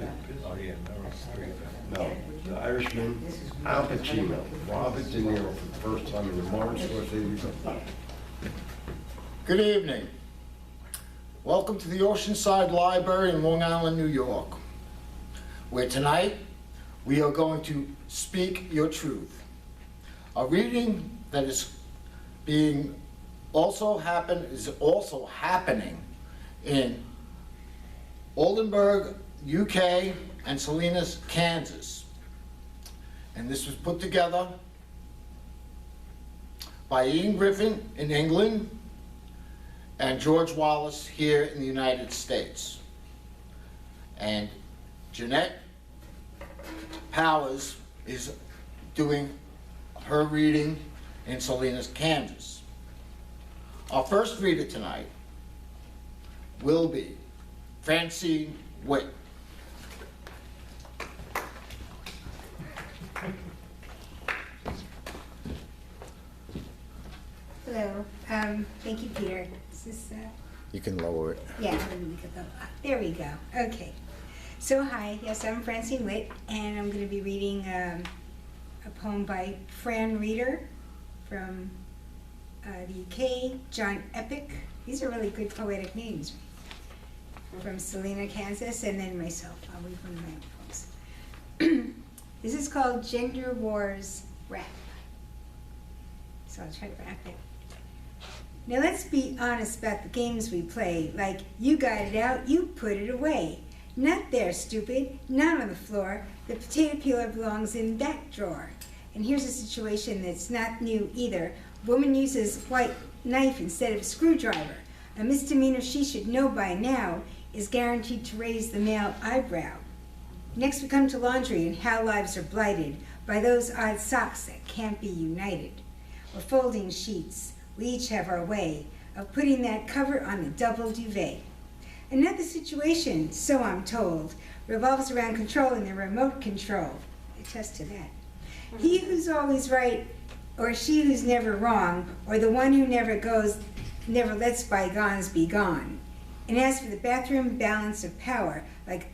Oh, yeah, that was great. No, the Irishman, Al Pacino, Robert De Niro for the first time in the Martin Scorsese film. Good evening. Welcome to the Oceanside Library in Long Island, New York, where tonight we are going to speak your truth. A reading that is also happening in Aldeburgh, UK, and Salinas, Kansas. And this was put together by Ian Griffin in England and George Wallace here in the United States. And Jeanette Powers is doing her reading in Salinas, Kansas. Our first reader tonight will be Francine Witt. Hello. Thank you, Peter. Is this, You can lower it. yeah, let me get the, there we go. Okay. So, hi. Yes, I'm Francine Witt, and I'm going to be reading a poem by Fran Reeder from the UK, John Epic. These are really good poetic names. From Salina, Kansas, and then myself. I'll read one of my poems. This is called Gender Wars Rap. So I'll try to rap it. Now let's be honest about the games we play. Like, you got it out, you put it away. Not there, stupid, not on the floor. The potato peeler belongs in that drawer. And here's a situation that's not new either. Woman uses white knife instead of a screwdriver. A misdemeanor she should know by now is guaranteed to raise the male eyebrow. Next we come to laundry and how lives are blighted by those odd socks that can't be united. Or folding sheets, we each have our way of putting that cover on the double duvet. Another situation, so I'm told, revolves around controlling the remote control. Attest to that. He who's always right, or she who's never wrong, or the one who never lets bygones be gone. And as for the bathroom balance of power, like,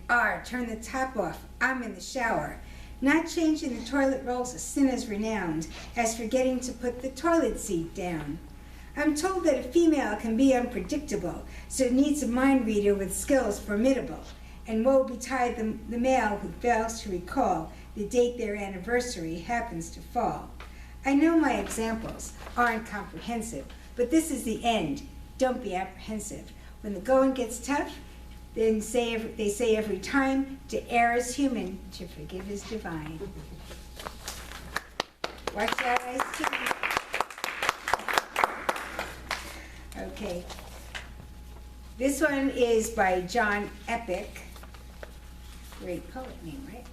turn the tap off, I'm in the shower. Not changing the toilet rolls a sin as renowned as forgetting to put the toilet seat down. I'm told that a female can be unpredictable, so it needs a mind reader with skills formidable. And woe betide the male who fails to recall the date their anniversary happens to fall. I know my examples aren't comprehensive, but this is the end. Don't be apprehensive. When the going gets tough, then they say every time, to err is human, to forgive is divine. Watch out, Ice-T. Okay. This one is by John Epic. Great poet name, right?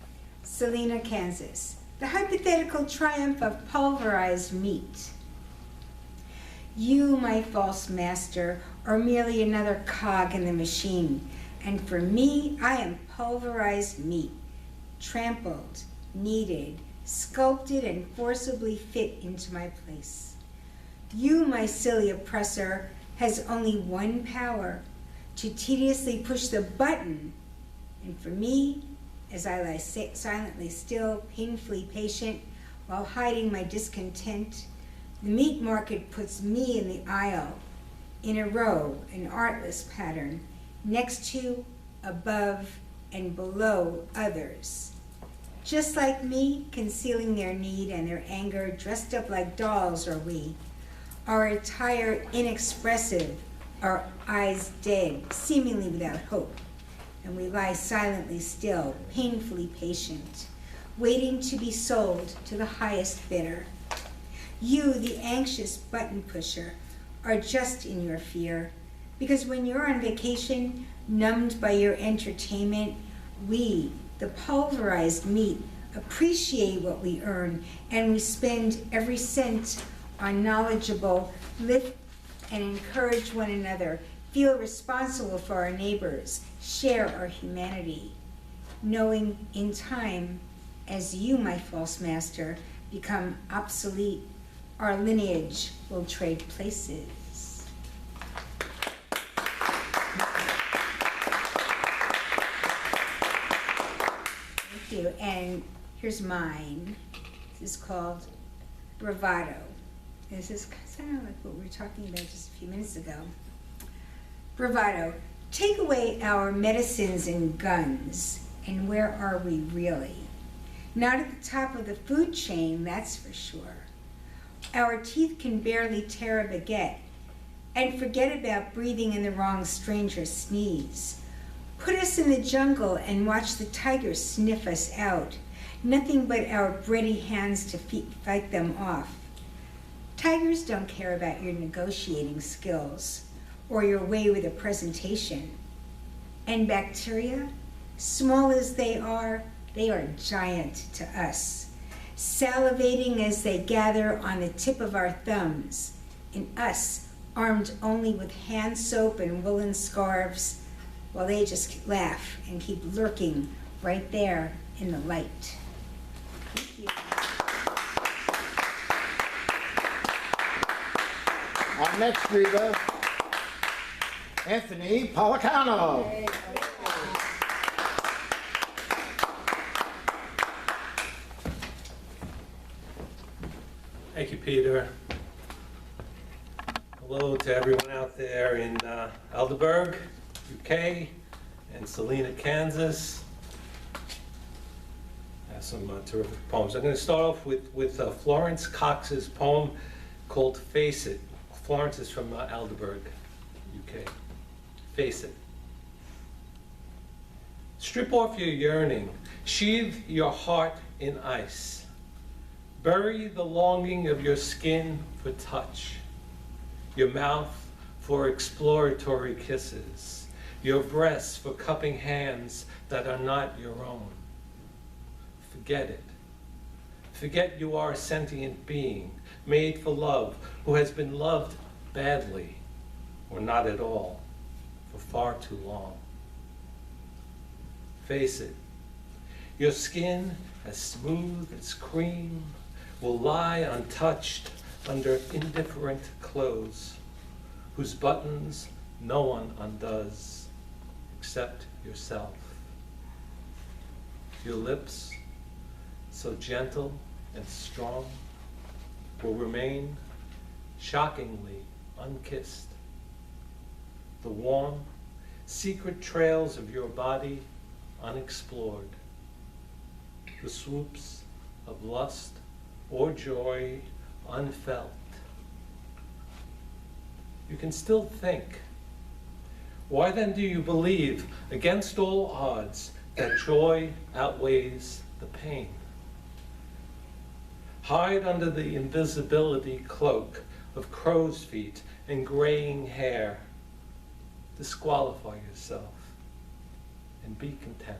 Salina, Kansas. The hypothetical triumph of pulverized meat. You, my false master, are merely another cog in the machine. And for me, I am pulverized meat, trampled, kneaded, sculpted, and forcibly fit into my place. You, my silly oppressor, has only one power, to tediously push the button. And for me, as I lie silently still, painfully patient, while hiding my discontent, the meat market puts me in the aisle, in a row, an artless pattern, next to, above, and below others. Just like me, concealing their need and their anger, dressed up like dolls are we. Our attire inexpressive, our eyes dead, seemingly without hope. And we lie silently still, painfully patient, waiting to be sold to the highest bidder. You, the anxious button pusher, are just in your fear, because when you're on vacation, numbed by your entertainment, we, the pulverized meat, appreciate what we earn, and we spend every cent on knowledgeable, lift and encourage one another, feel responsible for our neighbors, share our humanity, knowing in time, as you, my false master, become obsolete, our lineage will trade places. you. And here's mine. This is called Bravado. This is kind of like what we were talking about just a few minutes ago. Bravado. Take away our medicines and guns, and where are we really? Not at the top of the food chain, that's for sure. Our teeth can barely tear a baguette, and forget about breathing in the wrong stranger's sneeze. Put us in the jungle and watch the tigers sniff us out. Nothing but our bready hands to fight them off. Tigers don't care about your negotiating skills or your way with a presentation. And bacteria, small as they are giant to us, salivating as they gather on the tip of our thumbs, and us armed only with hand soap and woolen scarves, while they just laugh and keep lurking right there in the light. Thank you. Our next reader, Anthony Policano. Thank you, Peter. Hello to everyone out there in Aldeburgh, UK, and Salinas, Kansas. I have some terrific poems. I'm going to start off with Florence Cox's poem called Face It. Florence is from Aldeburgh, UK. Face it. Strip off your yearning, sheathe your heart in ice. Bury the longing of your skin for touch, your mouth for exploratory kisses, your breasts for cupping hands that are not your own. Forget it. Forget you are a sentient being, made for love, who has been loved badly, or not at all, for far too long. Face it. Your skin, as smooth as cream, will lie untouched under indifferent clothes, whose buttons no one undoes except yourself. Your lips, so gentle and strong, will remain shockingly unkissed. The warm, secret trails of your body unexplored. The swoops of lust or joy unfelt. You can still think. Why then do you believe, against all odds, that joy outweighs the pain? Hide under the invisibility cloak of crow's feet and graying hair. Disqualify yourself and be content.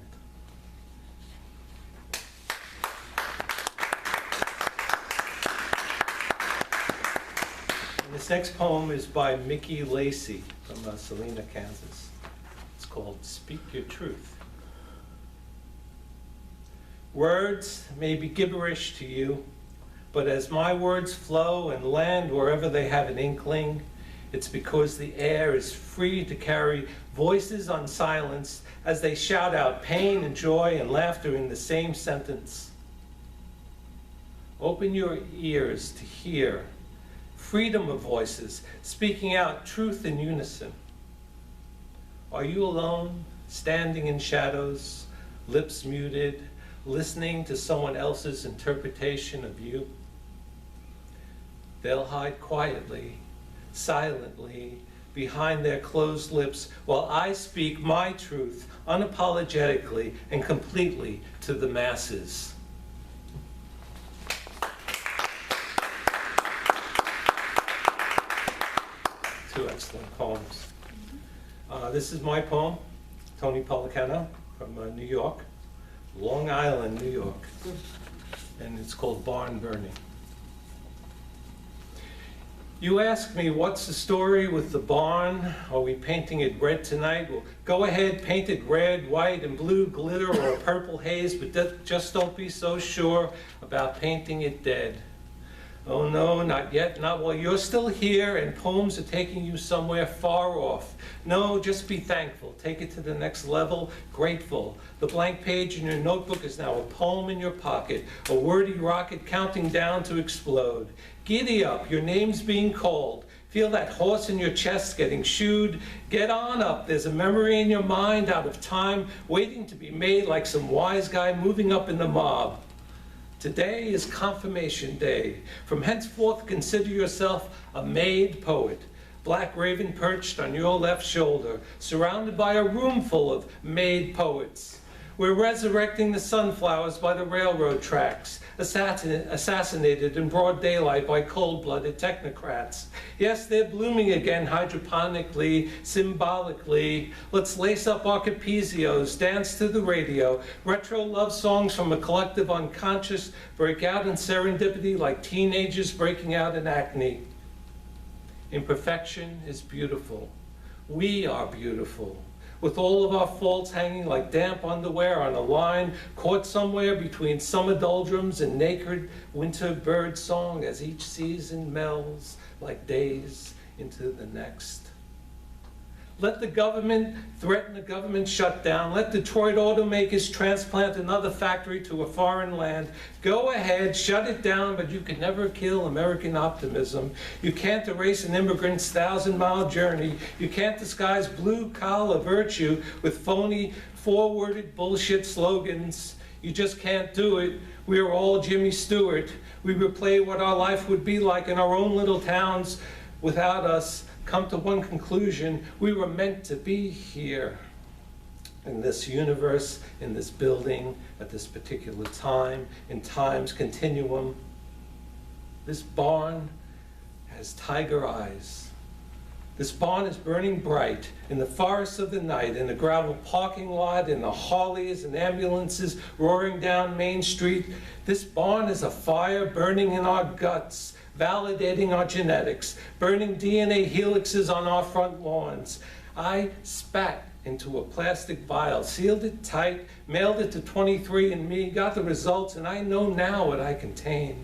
And this next poem is by Mickey Lacey from Salinas, Kansas. It's called Speak Your Truth. Words may be gibberish to you, but as my words flow and land wherever they have an inkling, it's because the air is free to carry voices unsilenced as they shout out pain and joy and laughter in the same sentence. Open your ears to hear freedom of voices, speaking out truth in unison. Are you alone, standing in shadows, lips muted, listening to someone else's interpretation of you? They'll hide quietly, silently, behind their closed lips, while I speak my truth unapologetically and completely to the masses. Two excellent poems. This is my poem, Tony Policano from New York, Long Island, New York, and it's called Barn Burning. You ask me, what's the story with the barn? Are we painting it red tonight? Well, go ahead, paint it red, white, and blue glitter or a purple haze, but just don't be so sure about painting it dead. Oh no, not yet, not while you're still here and poems are taking you somewhere far off. No, just be thankful. Take it to the next level, grateful. The blank page in your notebook is now a poem in your pocket, a wordy rocket counting down to explode. Giddy up, your name's being called. Feel that horse in your chest getting shooed. Get on up, there's a memory in your mind out of time, waiting to be made like some wise guy moving up in the mob. Today is confirmation day. From henceforth, consider yourself a made poet. Black raven perched on your left shoulder, surrounded by a room full of made poets. We're resurrecting the sunflowers by the railroad tracks, assassinated in broad daylight by cold-blooded technocrats. Yes, they're blooming again hydroponically, symbolically. Let's lace up our capezios, dance to the radio. Retro love songs from a collective unconscious break out in serendipity like teenagers breaking out in acne. Imperfection is beautiful. We are beautiful. With all of our faults hanging like damp underwear on a line, caught somewhere between summer doldrums and naked winter bird song as each season melds like days into the next. Let the government threaten a government shutdown. Let Detroit automakers transplant another factory to a foreign land. Go ahead, shut it down, but you can never kill American optimism. You can't erase an immigrant's 1,000-mile journey. You can't disguise blue-collar virtue with phony, four-worded bullshit slogans. You just can't do it. We are all Jimmy Stewart. We replay what our life would be like in our own little towns without us. Come to one conclusion: we were meant to be here in this universe, in this building, at this particular time, in time's continuum. This barn has tiger eyes. This barn is burning bright in the forests of the night, in the gravel parking lot, in the Harleys and ambulances roaring down Main Street. This barn is a fire burning in our guts, validating our genetics, burning DNA helixes on our front lawns. I spat into a plastic vial, sealed it tight, mailed it to 23andMe, got the results, and I know now what I contain.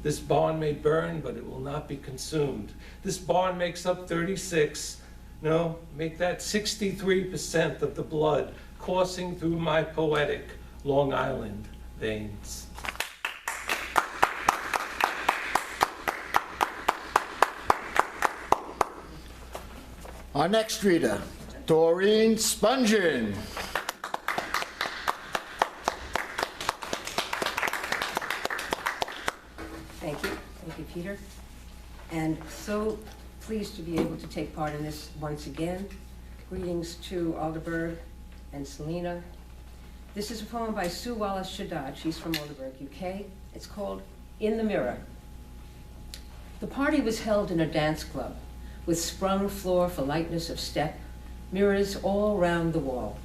This barn may burn, but it will not be consumed. This barn makes up 36, no, make that 63% of the blood coursing through my poetic Long Island veins. Our next reader, Doreen Spungen. Thank you, Peter. And so pleased to be able to take part in this once again. Greetings to Aldeburgh and Selina. This is a poem by Sue Wallace-Shaddad. She's from Aldeburgh, UK. It's called In the Mirror. The party was held in a dance club, with sprung floor for lightness of step, mirrors all round the wall.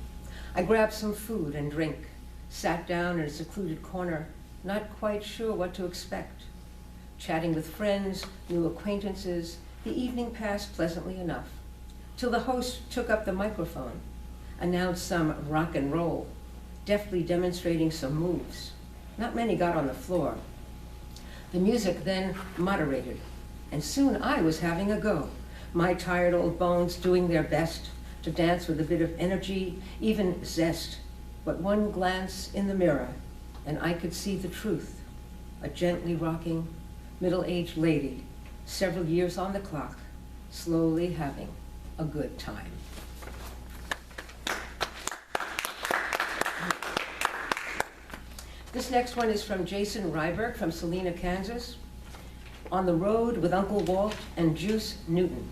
I grabbed some food and drink, sat down in a secluded corner, not quite sure what to expect. Chatting with friends, new acquaintances, the evening passed pleasantly enough, till the host took up the microphone, announced some rock and roll, deftly demonstrating some moves. Not many got on the floor. The music then moderated, and soon I was having a go. My tired old bones doing their best to dance with a bit of energy, even zest. But one glance in the mirror, and I could see the truth. A gently rocking, middle-aged lady, several years on the clock, slowly having a good time. This next one is from Jason Ryberg from Salina, Kansas. On the road with Uncle Walt and Juice Newton.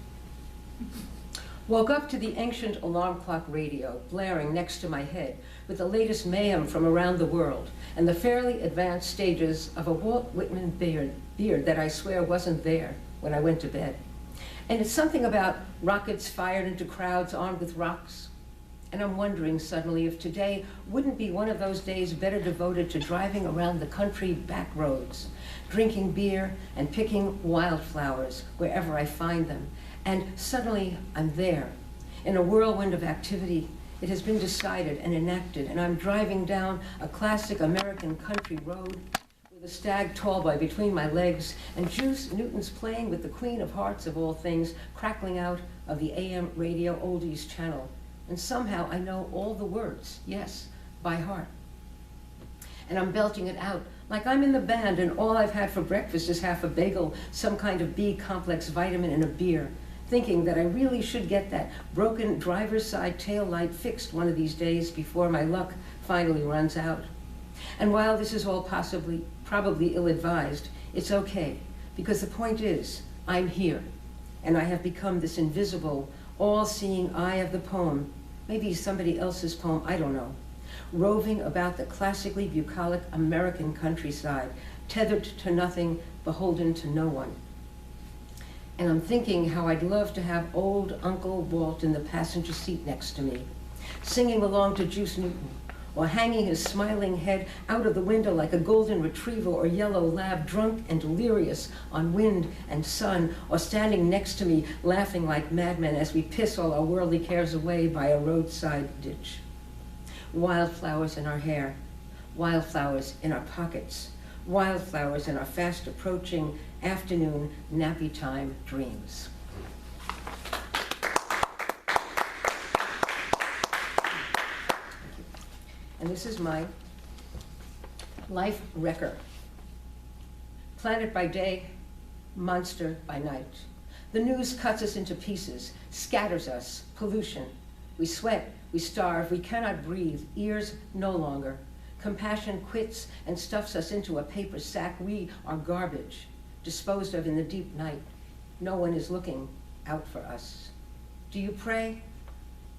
Woke up to the ancient alarm clock radio blaring next to my head with the latest mayhem from around the world and the fairly advanced stages of a Walt Whitman beard that I swear wasn't there when I went to bed. And it's something about rockets fired into crowds armed with rocks. And I'm wondering suddenly if today wouldn't be one of those days better devoted to driving around the country back roads, drinking beer and picking wildflowers wherever I find them. And suddenly I'm there. In a whirlwind of activity, it has been decided and enacted, and I'm driving down a classic American country road with The stag tall boy between my legs, and Juice Newton's playing with the Queen of Hearts of all things, crackling out of the AM radio oldies channel. And somehow I know all the words, yes, by heart. And I'm belting it out like I'm in the band and all I've had for breakfast is half a bagel, some kind of B-complex vitamin and a beer, thinking that I really should get that broken driver's side tail light fixed one of these days before my luck finally runs out. And while this is all probably ill-advised, it's okay, because the point is, I'm here, and I have become this invisible, all-seeing eye of the poem, maybe somebody else's poem, I don't know, roving about the classically bucolic American countryside, tethered to nothing, beholden to no one. And I'm thinking how I'd love to have old Uncle Walt in the passenger seat next to me, singing along to Juice Newton, or hanging his smiling head out of the window like a golden retriever or yellow lab, drunk and delirious on wind and sun, or standing next to me laughing like madmen as we piss all our worldly cares away by a roadside ditch. Wildflowers in our hair, wildflowers in our pockets, wildflowers in our fast approaching afternoon nappy time dreams. And this is my life wrecker. Planet by day, monster by night. The news cuts us into pieces, scatters us, pollution. We sweat, we starve, we cannot breathe, ears no longer. Compassion quits and stuffs us into a paper sack. We are garbage, disposed of in the deep night. No one is looking out for us. Do you pray?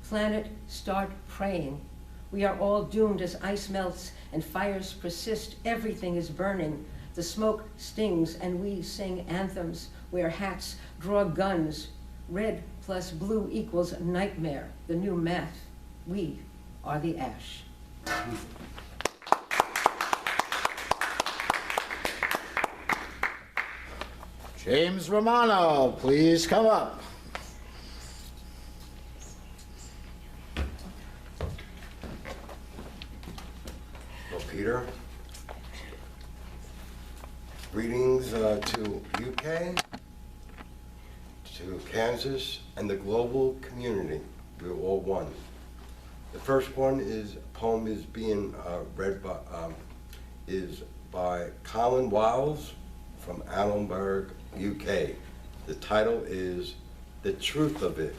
Planet, start praying. We are all doomed as ice melts and fires persist. Everything is burning. The smoke stings and we sing anthems, wear hats, draw guns. Red plus blue equals nightmare, the new math. We are the ash. James Romano, please come up. Well, Peter, greetings to UK, to Kansas, and the global community. We're all one. The first one is, poem is being read by, is by Colin Wiles from Aldeburgh, UK. The title is The Truth of It.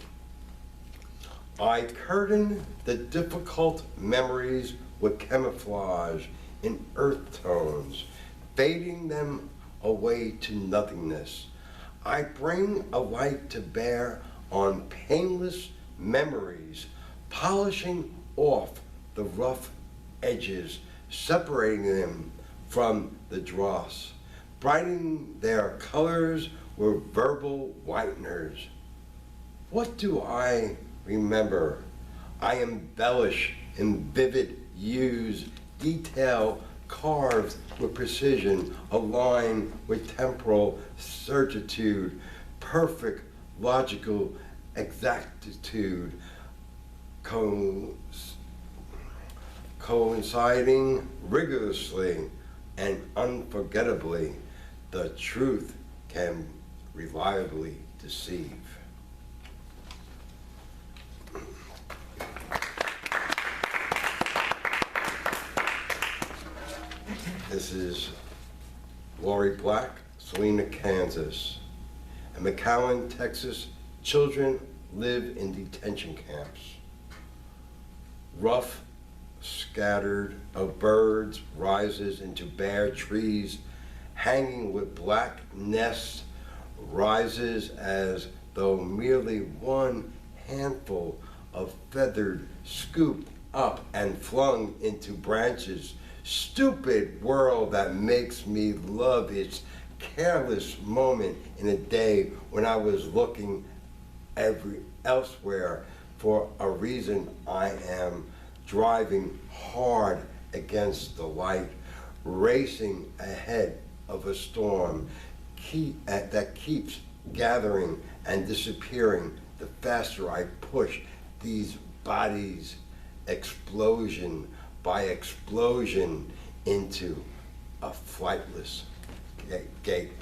I curtain the difficult memories with camouflage in earth tones, fading them away to nothingness. I bring a light to bear on painless memories, polishing off the rough edges, separating them from the dross, brightening their colors with verbal whiteners. What do I remember? I embellish in vivid hues, detail carved with precision, aligned with temporal certitude, perfect logical exactitude, coinciding rigorously and unforgettably. The truth can reliably deceive. This is Lori Black, Salinas, Kansas. In McAllen, Texas, children live in detention camps. Rough, scattered of birds rises into bare trees, hanging with black nests, rises as though merely one handful of feathered scooped up and flung into branches. Stupid world that makes me love its careless moment in a day when I was looking elsewhere for a reason. I am driving hard against the light, racing ahead of a storm that keeps gathering and disappearing. The faster I push these bodies, explosion by explosion, into a flightless gape.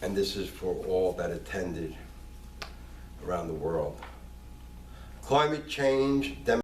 And this is for all that attended around the world. Climate change